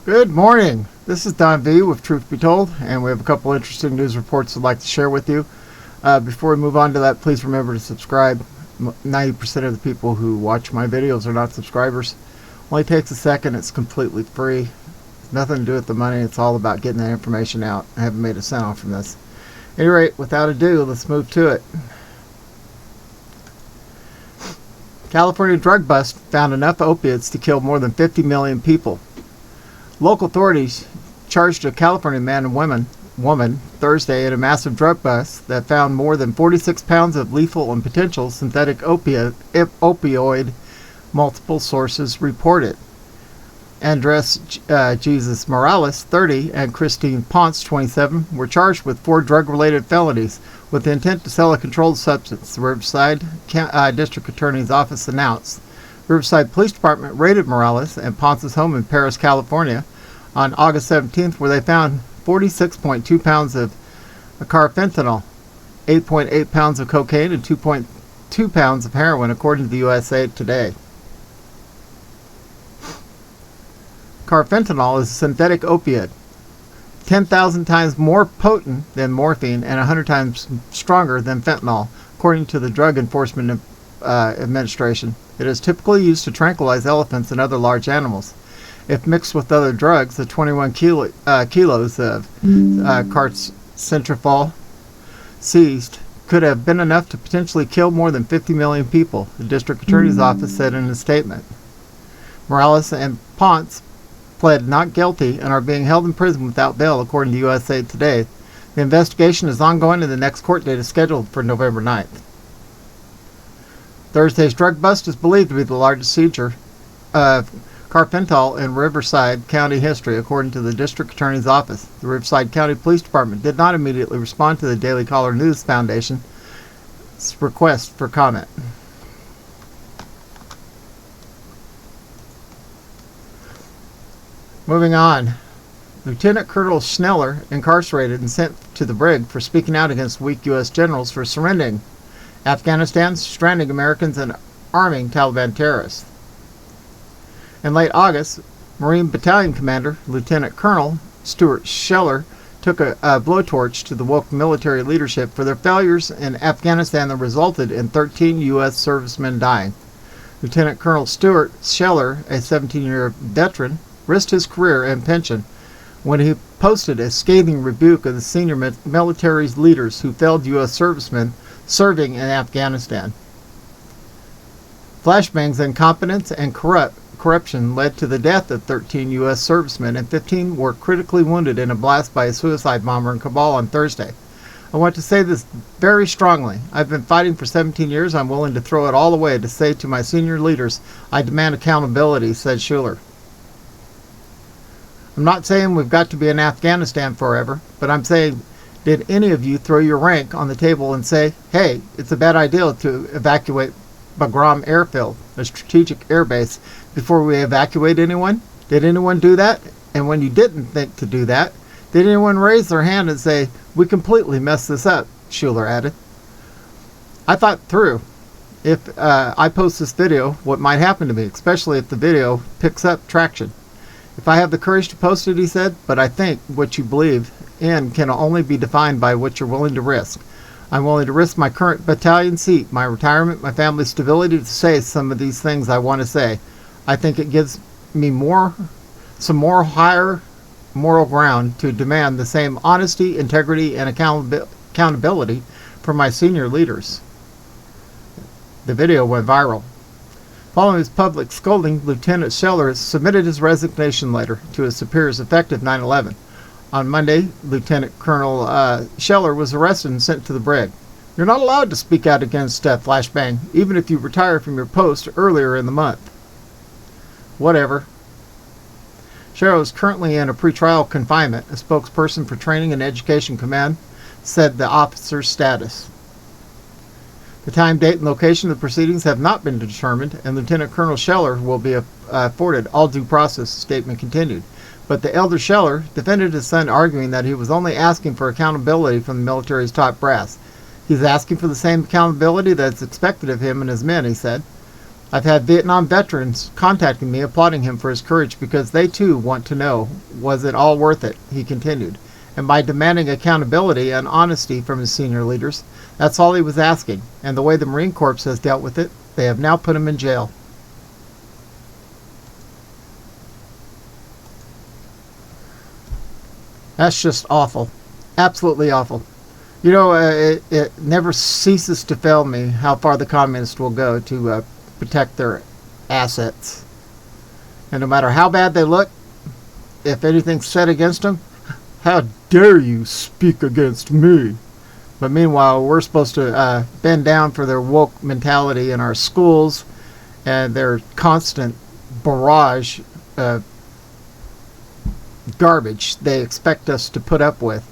Good morning. This is Don V with Truth Be Told, and we have a couple interesting news reports I'd like to share with you. Before we move on to that, please remember to subscribe. 90% of the people who watch my videos are not subscribers. Only takes a second. It's completely free. Nothing to do with the money. It's all about getting that information out. I haven't made a cent off from this. At any rate, without ado, let's move to it. California drug bust found enough opiates to kill more than 50 million people. Local authorities charged a California man and woman Thursday in a massive drug bust that found more than 46 pounds of lethal and potential synthetic opioid, multiple sources reported. Andres Jesus Morales, 30, and Christine Ponce, 27, were charged with 4 drug-related felonies with the intent to sell a controlled substance, the Riverside District Attorney's Office announced. Riverside Police Department raided Morales and Ponce's home in Perris, California on August 17th, where they found 46.2 pounds of carfentanil, 8.8 pounds of cocaine, and 2.2 pounds of heroin, according to the USA Today. Carfentanil is a synthetic opioid, 10,000 times more potent than morphine and 100 times stronger than fentanyl, according to the Drug Enforcement Administration. It is typically used to tranquilize elephants and other large animals. If mixed with other drugs, the 21 kilos of carfentanil seized could have been enough to potentially kill more than 50 million people, the district attorney's office said in a statement. Morales and Ponce pled not guilty and are being held in prison without bail, according to USA Today. The investigation is ongoing and the next court date is scheduled for November 9th. Thursday's drug bust is believed to be the largest seizure of carfentanil in Riverside County history, according to the District Attorney's Office. The Riverside County Police Department did not immediately respond to the Daily Caller News Foundation's request for comment. Moving on. Lieutenant Colonel Scheller incarcerated and sent to the Brig for speaking out against weak U.S. generals for surrendering Afghanistan, stranding Americans, and arming Taliban terrorists. In late August, Marine Battalion Commander Lieutenant Colonel Stuart Scheller took a blowtorch to the woke military leadership for their failures in Afghanistan that resulted in 13 U.S. servicemen dying. Lieutenant Colonel Stuart Scheller, a 17-year veteran, risked his career and pension when he posted a scathing rebuke of the senior military leaders who failed U.S. servicemen serving in Afghanistan. Flashbangs, incompetence, and corruption led to the death of 13 U.S. servicemen, and 15 were critically wounded in a blast by a suicide bomber in Kabul on Thursday. I want to say this very strongly. I've been fighting for 17 years. I'm willing to throw it all away to say to my senior leaders, I demand accountability, said Scheller. I'm not saying we've got to be in Afghanistan forever, but I'm saying, did any of you throw your rank on the table and say, hey, it's a bad idea to evacuate Bagram Airfield, a strategic air base, before we evacuate anyone? Did anyone do that? And when you didn't think to do that, did anyone raise their hand and say, we completely messed this up? Scheller added. I thought through, if I post this video, what might happen to me, especially if the video picks up traction. If I have the courage to post it, he said, but I think what you believe in can only be defined by what you're willing to risk. I'm willing to risk my current battalion seat, my retirement, my family's stability to say some of these things I want to say. I think it gives me some more higher moral ground to demand the same honesty, integrity, and accountability from my senior leaders. The video went viral. Following his public scolding, Lieutenant Scheller submitted his resignation letter to his superiors effective 9/11. On Monday, Lieutenant Colonel Scheller was arrested and sent to the Brig. You're not allowed to speak out against flashbang, even if you retire from your post earlier in the month. Whatever. Scheller is currently in a pretrial confinement. A spokesperson for Training and Education Command said the officer's status. The time, date, and location of the proceedings have not been determined, and Lieutenant Colonel Scheller will be afforded all due process, the statement continued. But the elder Scheller defended his son, arguing that he was only asking for accountability from the military's top brass. He's asking for the same accountability that's expected of him and his men, he said. I've had Vietnam veterans contacting me applauding him for his courage because they too want to know, was it all worth it? He continued. And by demanding accountability and honesty from his senior leaders, that's all he was asking. And the way the Marine Corps has dealt with it, they have now put him in jail. That's just awful. Absolutely awful. You know, it never ceases to fail me how far the communists will go to protect their assets. And no matter how bad they look, if anything's said against them, how dare you speak against me? But meanwhile, we're supposed to bend down for their woke mentality in our schools and their constant barrage of garbage they expect us to put up with.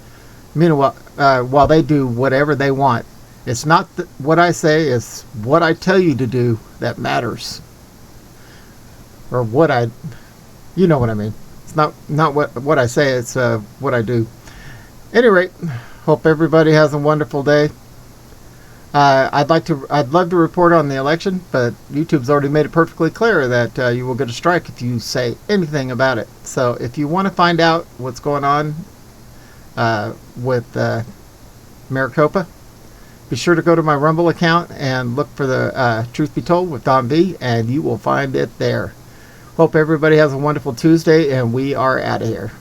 Meanwhile, while they do whatever they want, it's not what I say, it's what I tell you to do that matters. Or you know what I mean. It's not what I say, it's what I do. At any rate, hope everybody has a wonderful day. I'd love to report on the election, but YouTube's already made it perfectly clear that you will get a strike if you say anything about it. So if you want to find out what's going on with Maricopa, be sure to go to my Rumble account and look for the Truth Be Told with Don V, and you will find it there. Hope everybody has a wonderful Tuesday, and we are out of here.